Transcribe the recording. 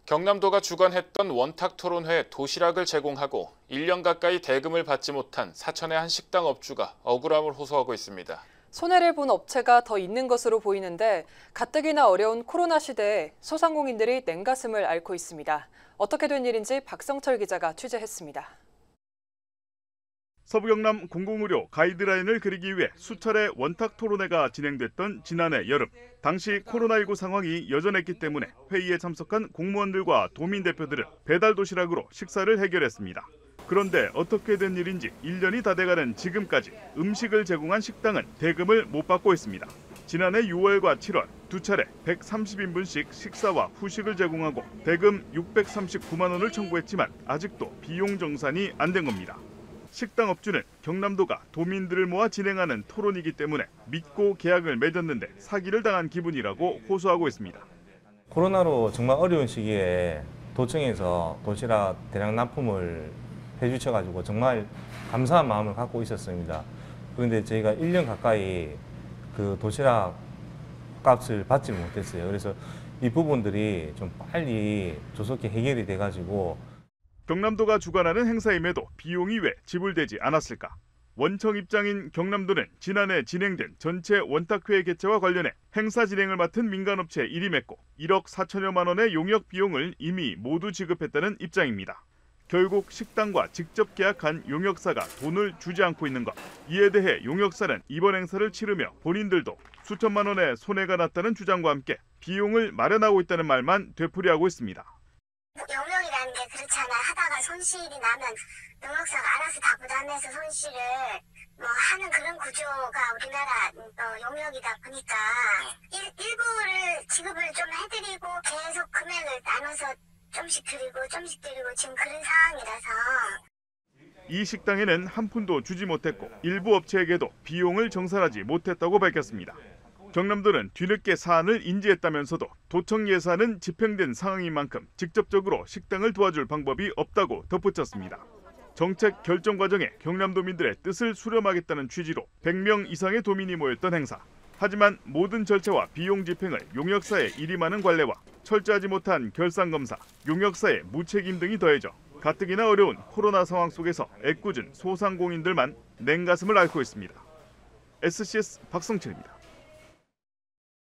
경남도가 주관했던 원탁토론회에 도시락을 제공하고 1년 가까이 대금을 받지 못한 사천의 한 식당 업주가 억울함을 호소하고 있습니다. 손해를 본 업체가 더 있는 것으로 보이는데 가뜩이나 어려운 코로나 시대에 소상공인들이 냉가슴을 앓고 있습니다. 어떻게 된 일인지 박성철 기자가 취재했습니다. 서부경남 공공의료 가이드라인을 그리기 위해 수차례 원탁 토론회가 진행됐던 지난해 여름. 당시 코로나19 상황이 여전했기 때문에 회의에 참석한 공무원들과 도민 대표들은 배달 도시락으로 식사를 해결했습니다. 그런데 어떻게 된 일인지 1년이 다 돼가는 지금까지 음식을 제공한 식당은 대금을 못 받고 있습니다. 지난해 6월과 7월 두 차례 130인분씩 식사와 후식을 제공하고 대금 639만 원을 청구했지만 아직도 비용 정산이 안 된 겁니다. 식당 업주는 경남도가 도민들을 모아 진행하는 토론이기 때문에 믿고 계약을 맺었는데 사기를 당한 기분이라고 호소하고 있습니다. 코로나로 정말 어려운 시기에 도청에서 도시락 대량 납품을 해주셔가지고 정말 감사한 마음을 갖고 있었습니다. 그런데 저희가 1년 가까이 그 도시락 값을 받지 못했어요. 그래서 이 부분들이 좀 빨리 조속히 해결이 돼가지고 경남도가 주관하는 행사임에도 비용이 왜 지불되지 않았을까? 원청 입장인 경남도는 지난해 진행된 전체 원탁회 개최와 관련해 행사 진행을 맡은 민간업체에 일임했고 1억 4천여만 원의 용역 비용을 이미 모두 지급했다는 입장입니다. 결국 식당과 직접 계약한 용역사가 돈을 주지 않고 있는 것. 이에 대해 용역사는 이번 행사를 치르며 본인들도 수천만 원의 손해가 났다는 주장과 함께 비용을 마련하고 있다는 말만 되풀이하고 있습니다. 용역이라는 게 그렇잖아. 하다가 손실이 나면 용역사가 알아서 다 부담해서 손실을 하는 그런 구조가 우리나라 용역이다 보니까 일부를 지급을 좀 해드리고 계속 금액을 나눠서 좀씩 드리고 지금 그런 상황이라서. 이 식당에는 한 푼도 주지 못했고 일부 업체에게도 비용을 정산하지 못했다고 밝혔습니다. 경남도는 뒤늦게 사안을 인지했다면서도 도청 예산은 집행된 상황인 만큼 직접적으로 식당을 도와줄 방법이 없다고 덧붙였습니다. 정책 결정 과정에 경남도민들의 뜻을 수렴하겠다는 취지로 100명 이상의 도민이 모였던 행사. 하지만 모든 절차와 비용 집행을 용역사에 일임하는 관례와 철저하지 못한 결산검사, 용역사의 무책임 등이 더해져 가뜩이나 어려운 코로나 상황 속에서 애꿎은 소상공인들만 냉가슴을 앓고 있습니다. SCS 박성철입니다.